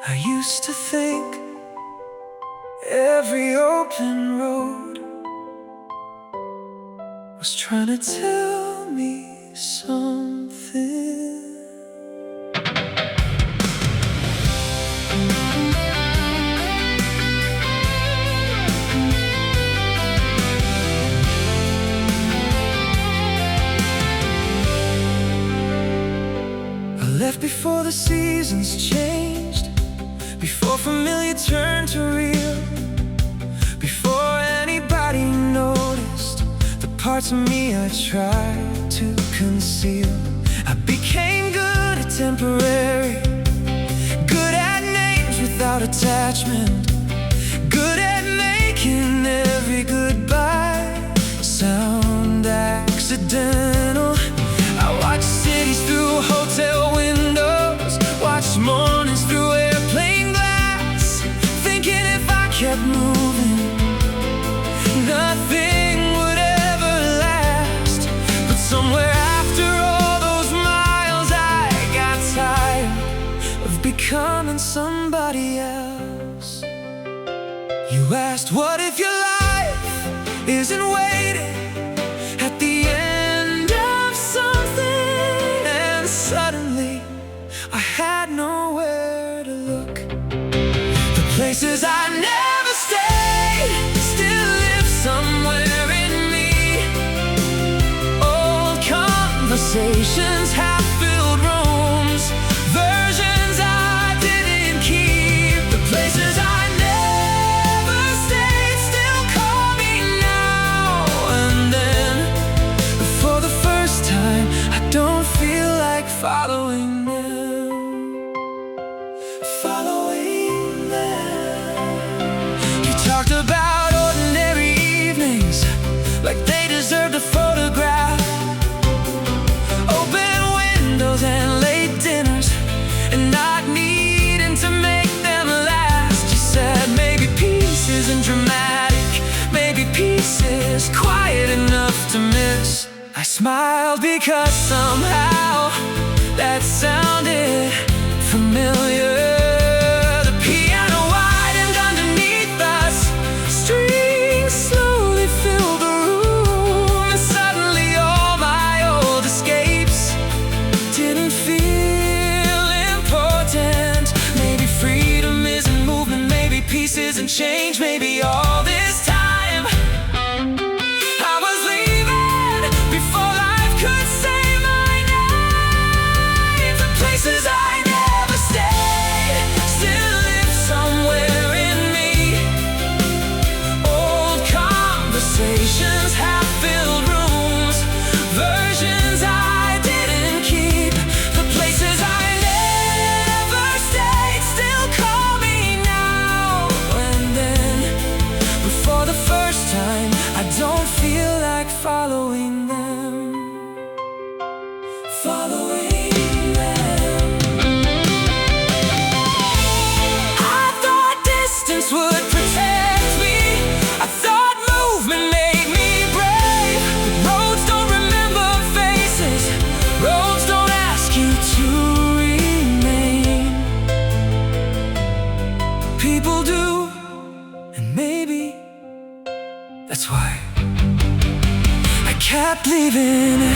I used to think every open road was trying to tell me something. I left before the seasons changed, before familiar turned to real, before anybody noticed the parts of me I tried to conceal. I became good at temporary, good at names without attachment, good at making every goodbye sound accidental. I watched cities through hotel windows, watched mornings through airplane glass, thinking if I kept moving, nothing would ever last. But somewhere after all those miles, I got tired of becoming somebody else. You asked, what if your life isn't waiting at the end of something? And suddenly I had nowhere to look. The places I never stayed still live somewhere in me. Old conversations, half-filled rooms, versions I didn't keep. The places I never stayed still call me now and then. For the first time, I don't feel like following them. Following them. You talked about ordinary evenings like they deserved a photograph, open windows and late dinners, and not needing to make them last. You said maybe peace isn't dramatic, maybe peace is quiet enough to miss. I smiled because somehow that sounded familiar. The piano widened underneath us, strings slowly filled the room, and suddenly all my old escapes didn't feel important. Maybe freedom isn't movement, maybe peace isn't change, maybe all this time I was leaving before life could say my name. The places I never stayed still live somewhere in me. Old conversations, half-filled rooms, versions I didn't keep. The places I never stayed still call me now and then. But for the first time, I don't feel like following them. Following them. I thought distance would protect me, I thought movement made me brave. But roads don't remember faces, roads don't ask you to remain. People do, and maybe that's why I kept leaving.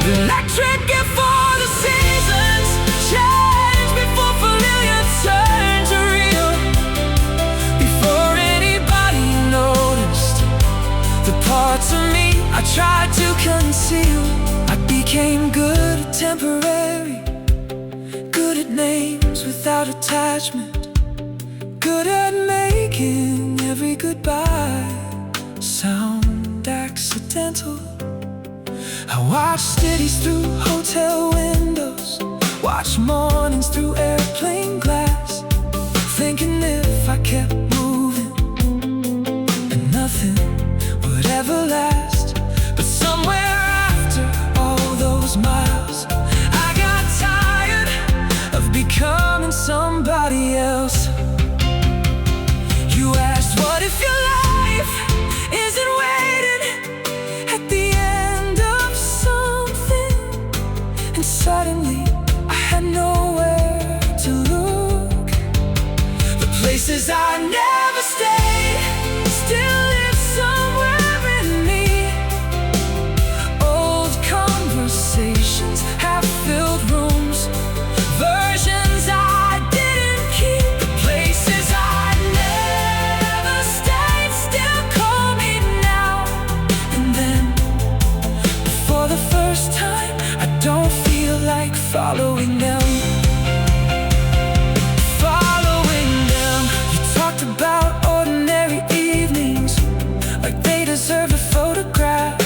Electric before the seasons change, before familiar turned to real, before anybody noticed the parts of me I tried to conceal. I became good at temporary, good at names without attachment, good at making every goodbye sound accidental. I watched cities through hotel windows, watched mornings through airplane glass, thinking if I kept moving, and nothing if your life isn't waiting at the end of something? And suddenly I had nowhere to look. The places I never stayed still live somewhere in me. Old conversations have filled rooms, versions I didn't keep. The places I never stayed still call me now and then. For the first time, I don't feel like following them. Following them. You talked about ordinary evenings like they deserve a photograph.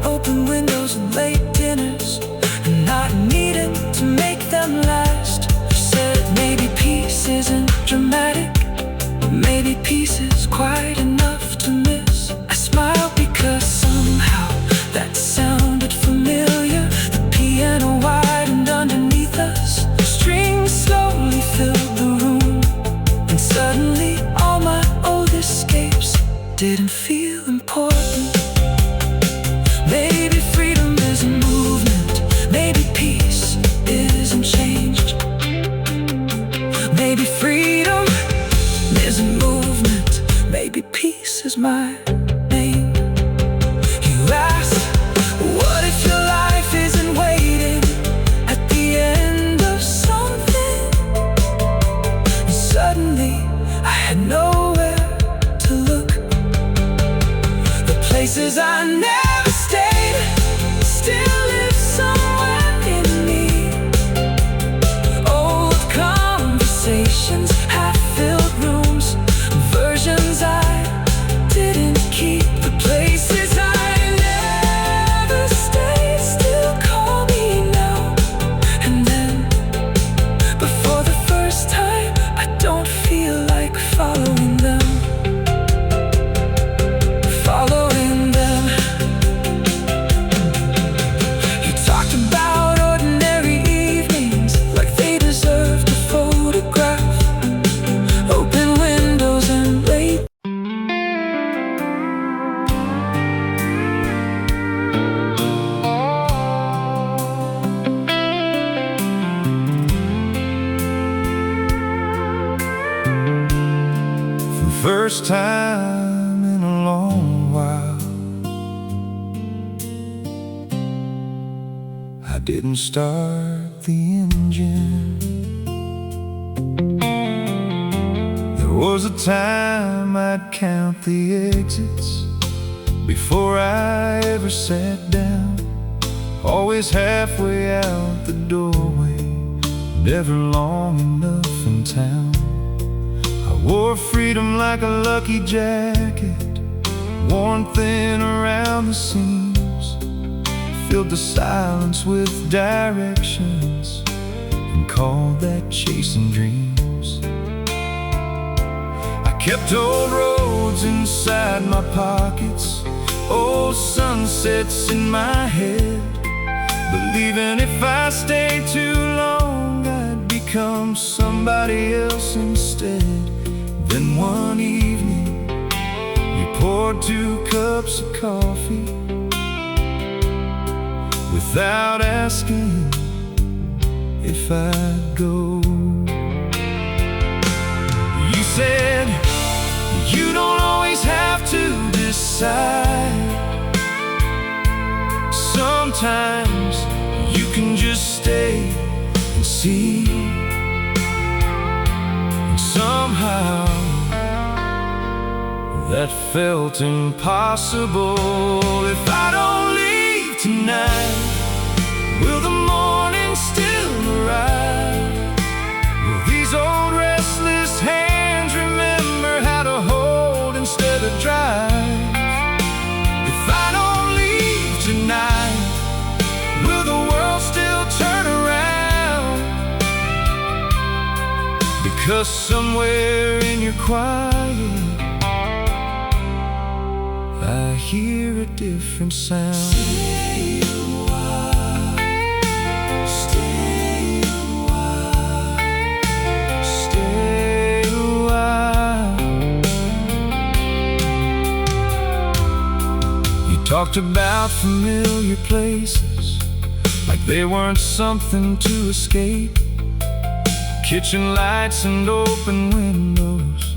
Open windows and late dinners, and not needed to make them last. You said maybe peace isn't dramatic, but maybe peace is quite enough to miss. I smiled because somehow that sounded familiar. The piano widened underneath us, the strings slowly filled the room, and suddenly all my old escapes didn't feel important. Maybe freedom isn't movement, maybe peace isn't changed. Maybe freedom isn't movement, maybe peace is my name. You asked, what if your life isn't waiting at the end of something? And suddenly I had nowhere to look. The places I never stayed still live somewhere in me. Old conversations have filled rooms, versions I didn't keep. The places I never stayed still call me now and then. But for the first time, I don't feel like following them. Following them. You talked about ordinary evenings like they deserved a photograph. Open windows and late. For the first time in a long while, I didn't start the engine. There was a time I'd count the exits before I ever sat down. Always halfway out the doorway, never long enough in town. I wore freedom like a lucky jacket, worn thin around the seams, filled the silence with directions, and called that chasing dreams. I kept old roads inside my pockets, old sunsets in my head, believing if I stayed too long I'd become somebody else instead. Then one evening we poured 2 cups of coffee without asking if I'd go. You said you don't always have to decide. Sometimes you can just stay and see. And somehow that felt impossible. If I don't leave tonight, will the morning still arrive? Will these old restless hands remember how to hold instead of drive? If I don't leave tonight, will the world still turn around? Because somewhere in your quiet I hear a different sound. Stay a while, stay a while, stay a while. talked about familiar places like they weren't something to escape. Kitchen lights and open windows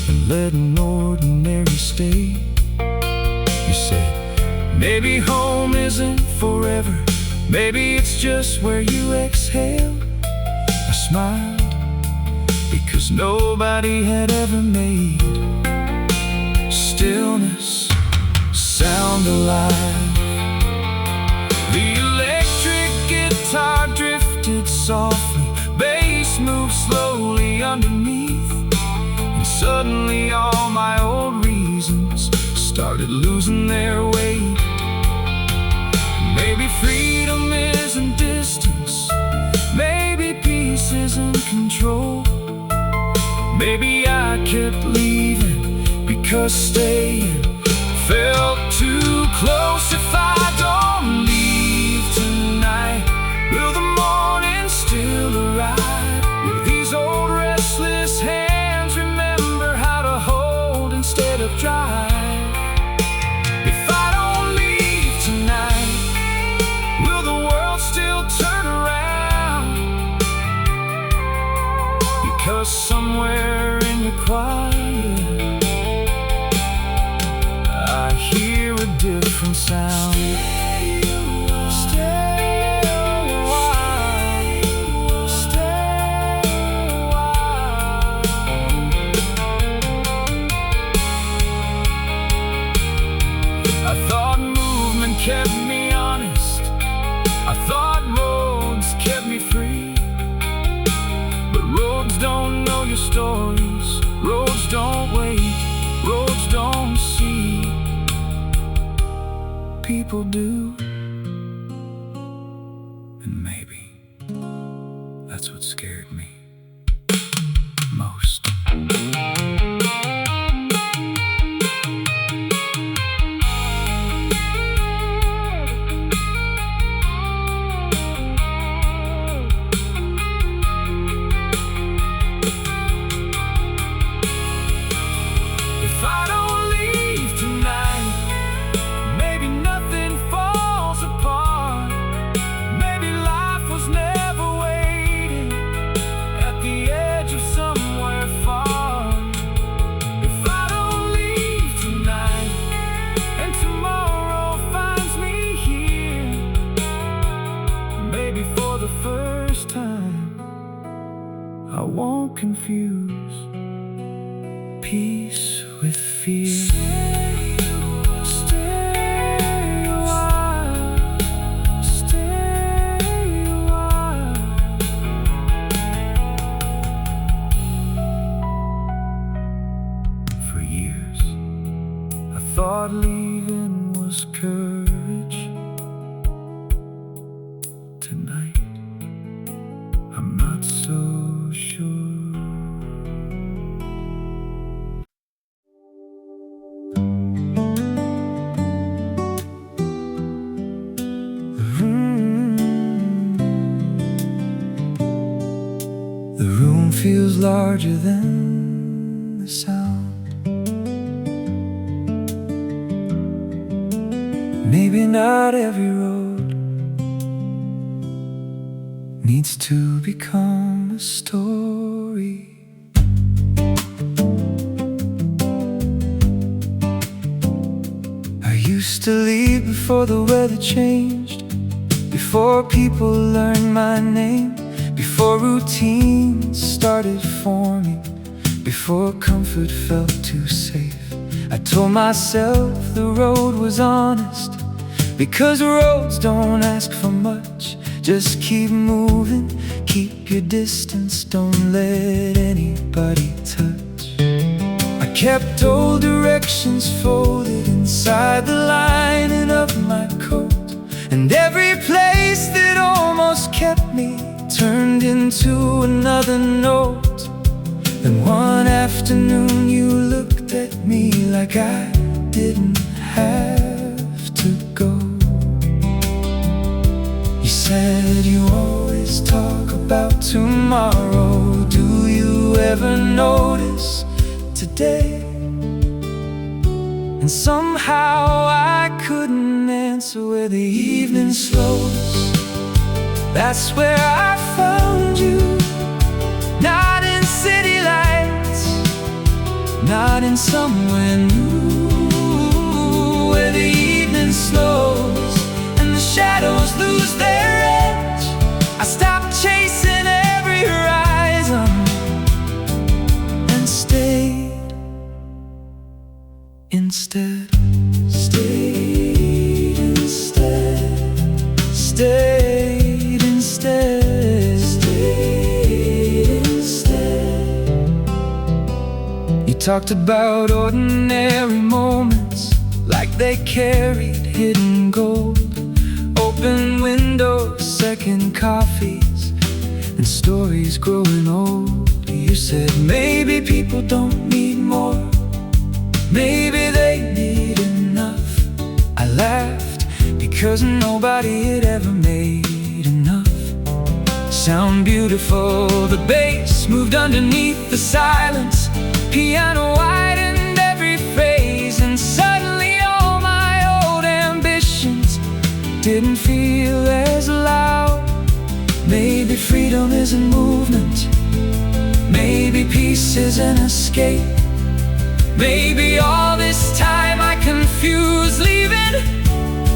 and letting ordinary stay. You said, maybe home isn't forever, maybe it's just where you exhale. I smiled, because nobody had ever made stillness sound alive. The electric guitar drifted softly, bass moved slowly underneath, and suddenly all my old reasons started losing their weight. Maybe freedom isn't distance, maybe peace isn't control. Maybe I kept leaving because staying felt too close. If I don't leave tonight, will the morning still arrive? Will these old restless hands remember how to hold instead of drive? If I don't leave tonight, will the world still turn around? Because somewhere in the quiet I hear a different sound. Stay a while, stay a while. I thought movement kept me honest, I thought roads kept me free. But roads don't know your stories, roads don't wait, roads don't see. People do, and maybe that's what scared me most. If I don't leave tonight, maybe nothing falls apart. Maybe life was never waiting at the edge of somewhere far. If I don't leave tonight, and tomorrow finds me here, maybe for the first time I won't confuse peace with fear. Stay a while, stay a while. For years I thought leaving was courage. Tonight I'm not so sure. The room feels larger than the sound. Maybe not every road needs to become a story. I used to leave before the weather changed, before people learned my name, before routines started forming, before comfort felt too safe. I told myself the road was honest, because roads don't ask for much. Just keep moving, keep your distance, don't let anybody touch. I kept old directions folded inside the lining of my coat, and every place that almost kept me turned into another note. Then one afternoon you looked at me like I didn't have to go. You said you always talk about tomorrow. Do you ever notice today? And somehow I couldn't answer where the evening slows. That's where I found you. Not in city lights, not in somewhere new. Where the evening slows and the shadows lose their edge, I stopped chasing every horizon and stayed instead. Stayed instead. Stayed instead. Stayed instead. You talked about ordinary moments like they carried hidden gold. Open windows, second coffees, and stories growing old. You said maybe people don't need more, maybe they need enough. I laughed because nobody had ever made enough. Sound beautiful, the bass moved underneath the silence. Piano widened every phrase, and suddenly all my old ambitions didn't feel as loud. Maybe freedom isn't movement, maybe peace is an escape. Maybe all this time I confuse leaving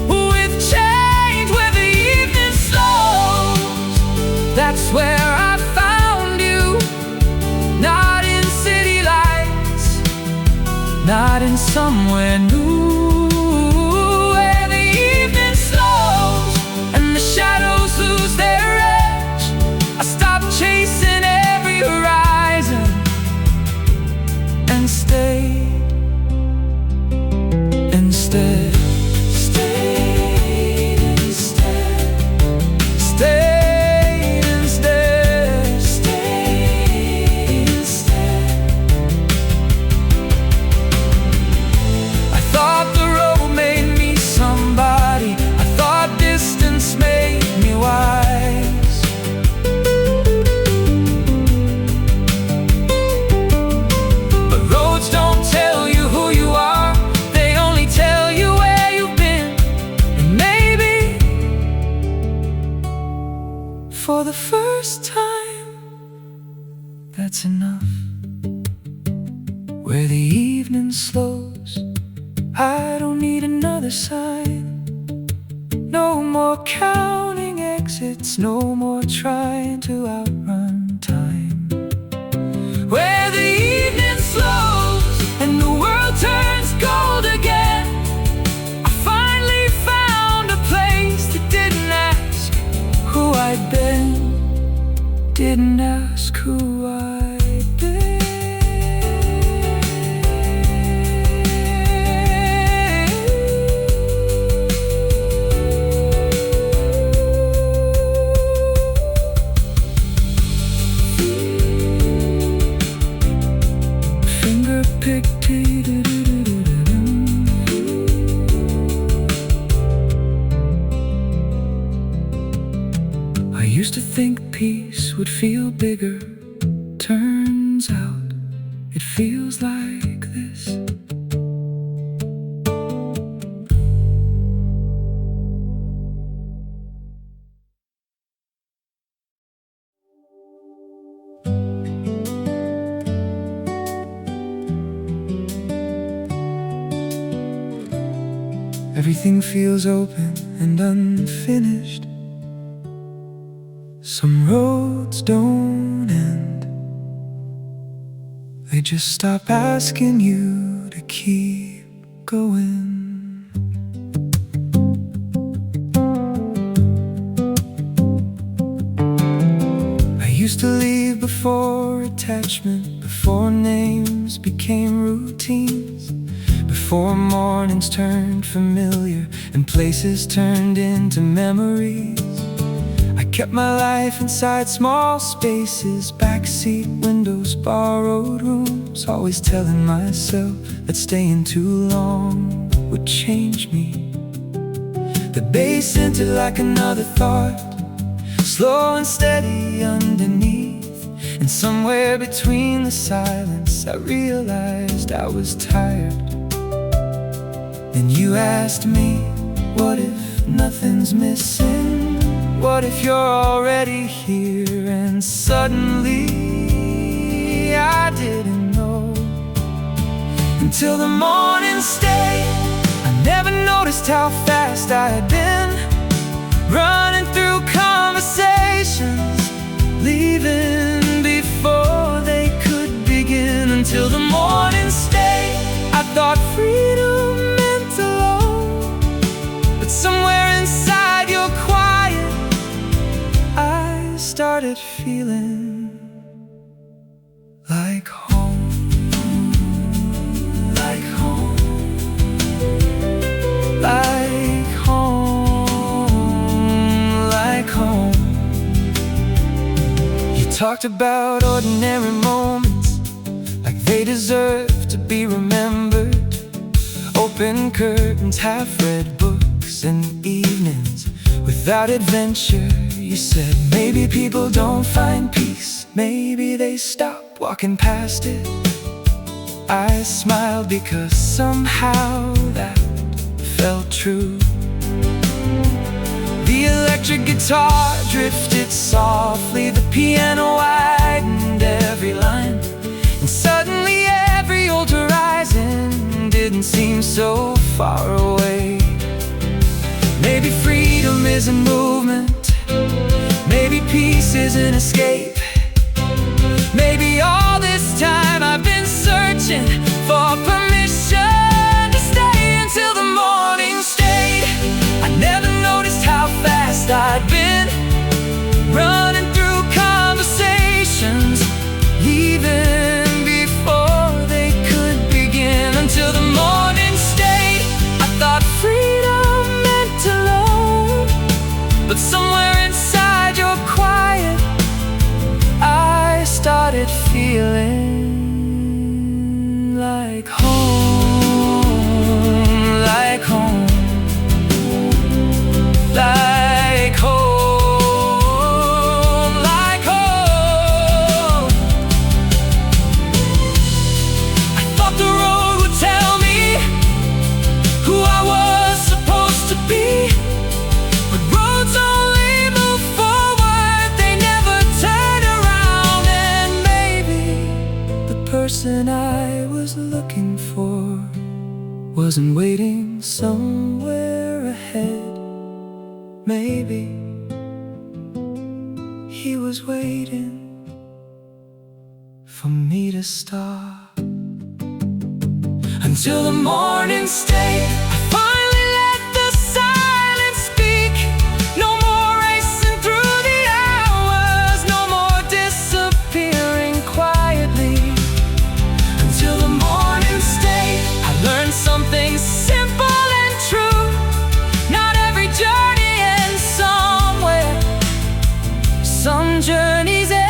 with change where the evening slows. That's where I found you. Not in city lights, not in somewhere new. Where the evening slows and the shadows lose their edge, I stopped chasing every horizon and stayed instead. Stayed instead. Stayed instead. Stayed instead. I thought the road made me somebody. I thought distance made me wise. But roads don't tell you who you are, they only tell you where you've been. And maybe for the first time, that's enough. Where the evening slows, I don't need another sign. No more counting exits, no more trying to outrun time. Where the evening slows and the world turns gold again, I finally found a place that didn't ask who I'd been, didn't ask who I'd been. Finger picked. I used to think peace would feel bigger. Turns out it feels like this. Everything feels open and unfinished. Some roads don't end, they just stop asking you to keep going. I used to leave before attachment, before names became routines, before mornings turned familiar and places turned into memories. I kept my life inside small spaces, backseat windows, borrowed rooms, always telling myself that staying too long would change me. The bass entered like another thought, slow and steady underneath. And somewhere between the silence I realized I was tired. Then you asked me, what if nothing's missing? What if you're already here? And suddenly I didn't know. Until the morning stayed, I never noticed how fast I had been running through conversations, leaving before they could begin. Until the morning stayed, I thought freedom meant alone, but somewhere inside your quiet, I started feeling like home, like home, like home, like home. You talked about ordinary moments, like they deserve to be remembered. Open curtains, half-read books, and evenings without adventure. You said maybe people don't find peace, maybe they stop walking past it. I smiled because somehow that felt true. The electric guitar drifted softly, the piano widened every line, and suddenly every old horizon didn't seem so far away. Maybe freedom is a movement, maybe peace is an escape. Maybe all this time I've been searching for permission to stay until the morning stayed. I never noticed how fast I'd been running through conversations, even before they could begin. Until the morning stayed, I thought freedom meant alone, but somewhere inside your quiet, I started feeling like home, like home, like home, like home. I thought the road would tell me who I was supposed to be, but roads only move forward, they never turn around. And maybe the person I was looking for wasn't waiting somewhere ahead. Maybe he was waiting for me to stop. Until the morning stayed, I finally let the silence speak. No more racing through the hours, no more disappearing quietly. Until the morning stayed, I learned something simple and true. Not every journey ends somewhere. Some journeys end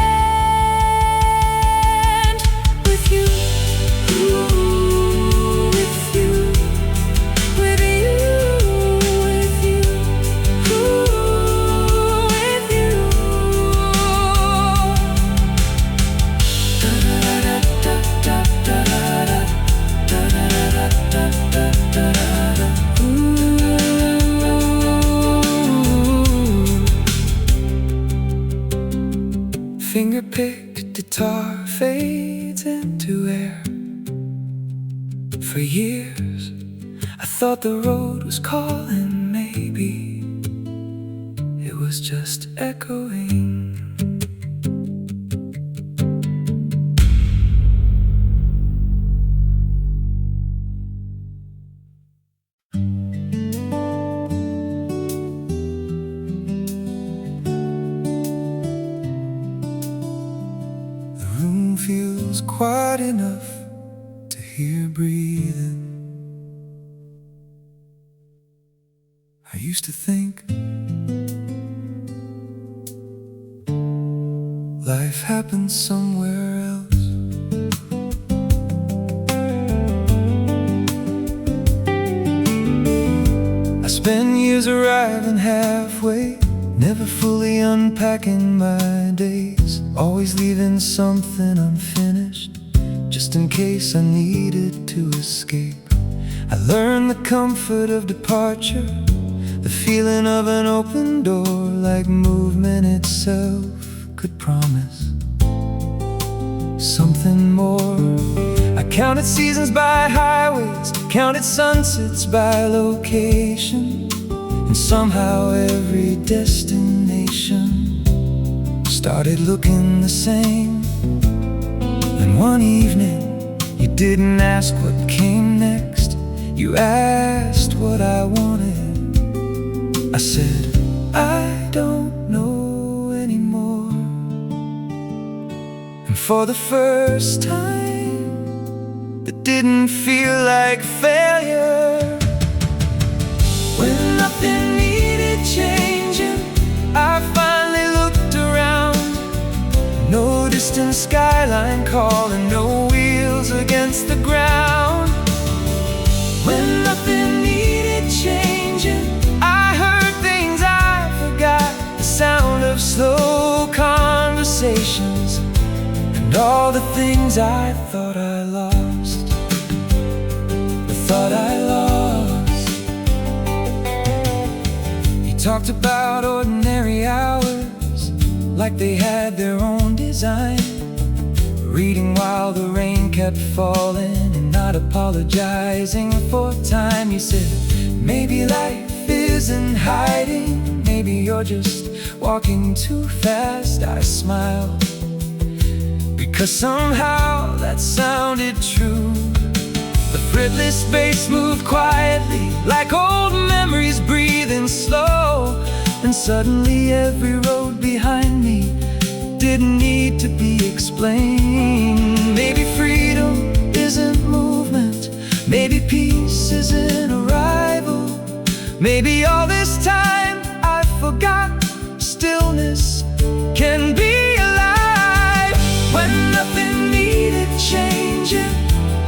with you. With you, with you, with you, with you. Finger-picked guitar fades into air. For years, I thought the road was calling. Maybe it was just echoing. The room feels quiet enough to hear breathing. I used to think life happens somewhere else. I spent years arriving halfway, never fully unpacking my days, always leaving something unfinished, just in case I needed to escape. I learned the comfort of departure, the feeling of an open door, like movement itself could promise something more. I counted seasons by highways, counted sunsets by location, and somehow every destination started looking the same. And one evening, you didn't ask what came next, you asked what I wanted. I said, I don't know anymore. And for the first time, it didn't feel like failure. When nothing needed changing, I finally looked around. No distant skyline calling, no wheels against the ground. When nothing needed changing, I heard things I forgot, the sound of slow conversations, and all the things I thought I lost, the thought I lost. He talked about ordinary hours like they had their own design, reading while the rain kept falling and not apologizing for time. He said, maybe life isn't hiding, maybe you're just walking too fast. I smiled, because somehow that sounded true. The fretless bass moved quietly, like old memories breathing slow. And suddenly every road behind me didn't need to be explained. Maybe freedom isn't movement, maybe peace isn't arrival. Maybe all this time I forgot stillness can be alive. When nothing needed changing,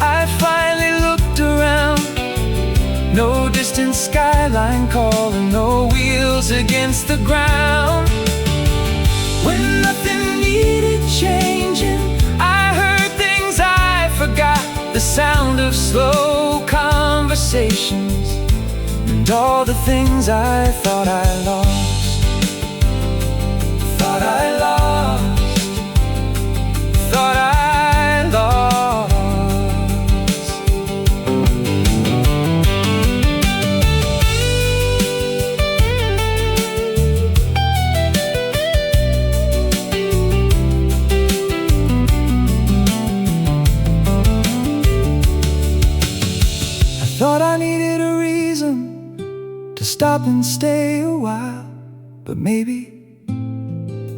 I finally looked around. No distant skyline calling, no wheels against the ground. When nothing needed changing, I heard things I forgot, the sound of slow conversations, and all the things I thought I lost, thought I lost, thought I lost. Thought I needed a reason to stop and stay a while, but maybe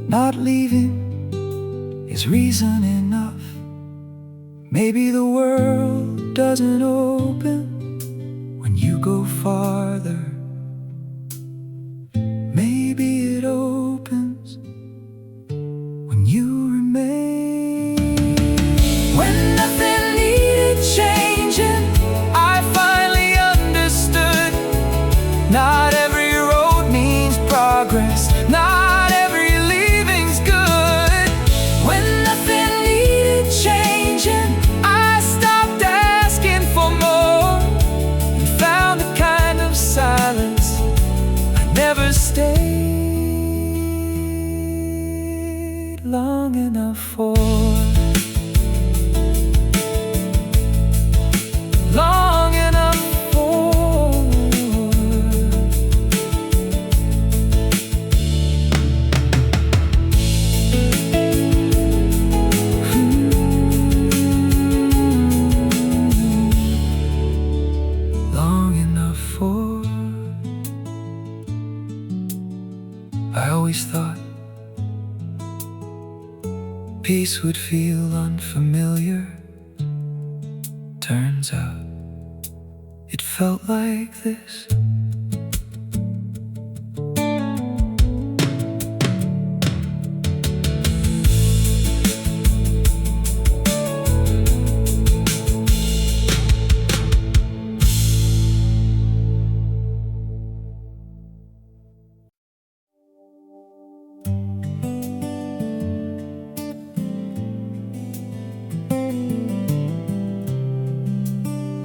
not leaving is reason enough. Maybe the world doesn't open when you go farther. Maybe it opens when you remain. When nothing needed changing, not every road means progress, not every leaving's good. When nothing needed changing, I stopped asking for more and found a kind of silence I never stayed long enough for. Long enough for. I always thought peace would feel unfamiliar. Turns out it felt like this.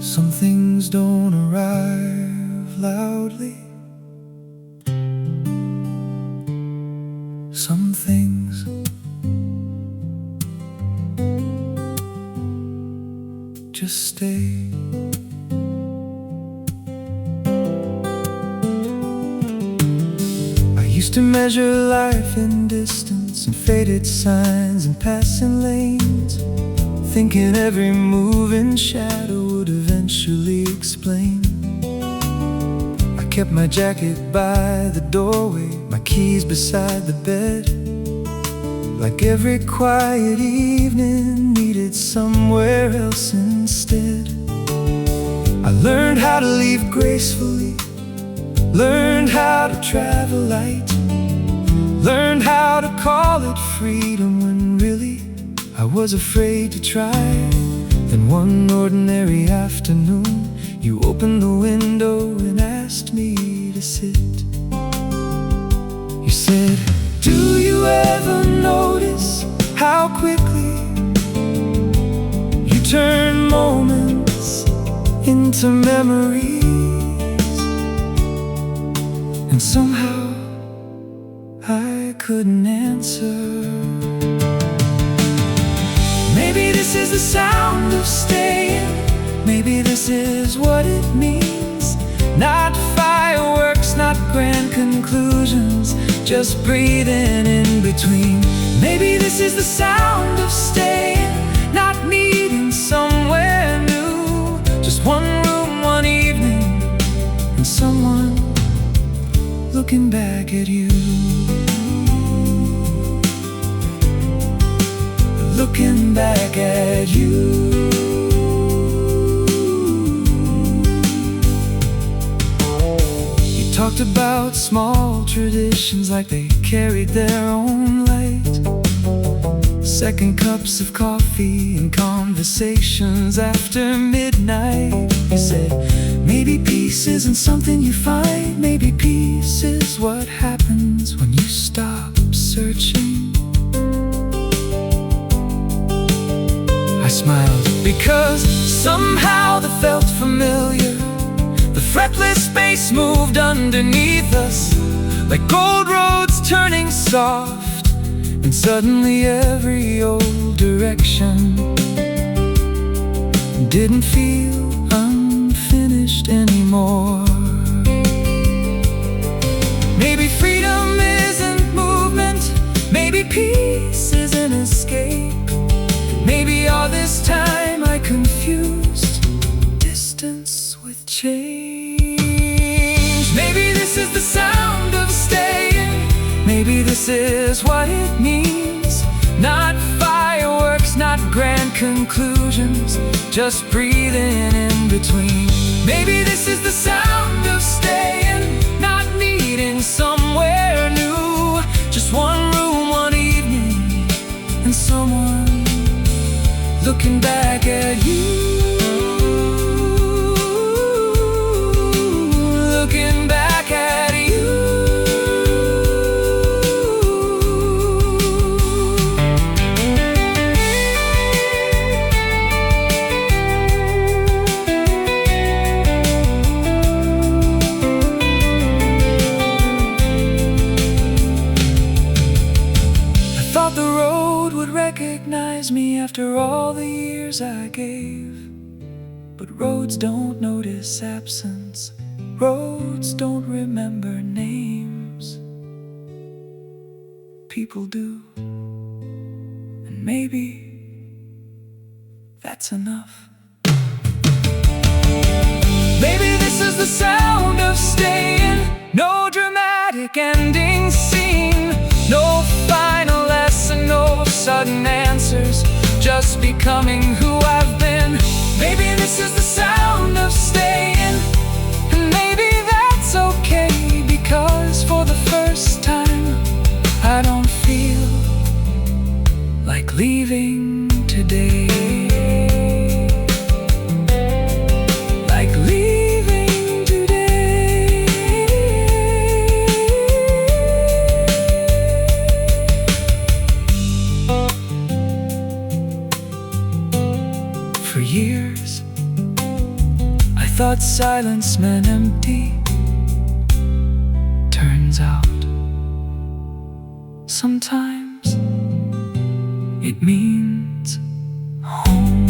Some things don't arrive loudly. Some things just stay. I used to measure life in distance and faded signs and passing lanes, thinking every moving shadow would eventually explain. I kept my jacket by the doorway, my keys beside the bed, like every quiet evening needed somewhere else instead. I learned how to leave gracefully, learned how to travel light, learned how to call it freedom when really I was afraid to try. Then one ordinary afternoon, you opened the window and asked me to sit. You said, "Do you ever notice how quickly you turn moments into memories?" And somehow I couldn't answer. Maybe this is the sound of staying. Maybe this is what it means. Not fireworks, not grand conclusions, just breathing in between. Maybe this is the sound of staying, not needing somewhere new. Just one room, one evening, and someone looking back at you. Looking back at you. You talked about small traditions like they carried their own light. Second cups of coffee and conversations after midnight. You said, maybe peace isn't something you find. Maybe peace is what happens when you stop searching. I smiled because somehow that felt familiar. The fretless space moved underneath us, like gold roads turning soft. And suddenly every old direction didn't feel unfinished anymore. Maybe freedom isn't movement, maybe peace is an escape. Maybe all this time I confused distance with change. Maybe this is the sound of staying. Maybe this is what it means. Not fireworks, not grand conclusions, just breathing in between. Maybe this is the sound of staying, not needing somewhere new. Just one room, one evening, and someone looking back at you. Looking back at you. I thought the road would recognize me after all the years I gave. But roads don't notice absence. Roads don't remember names. People do. And maybe that's enough. Maybe this is the sound of staying. No dramatic ending scene, no final lesson, no sudden answers, just becoming who I've been. Maybe this is the sound of staying, and maybe that's okay, because for the first time I don't feel like leaving today. Like leaving today. For years I thought silence meant empty. Turns out sometimes it means home.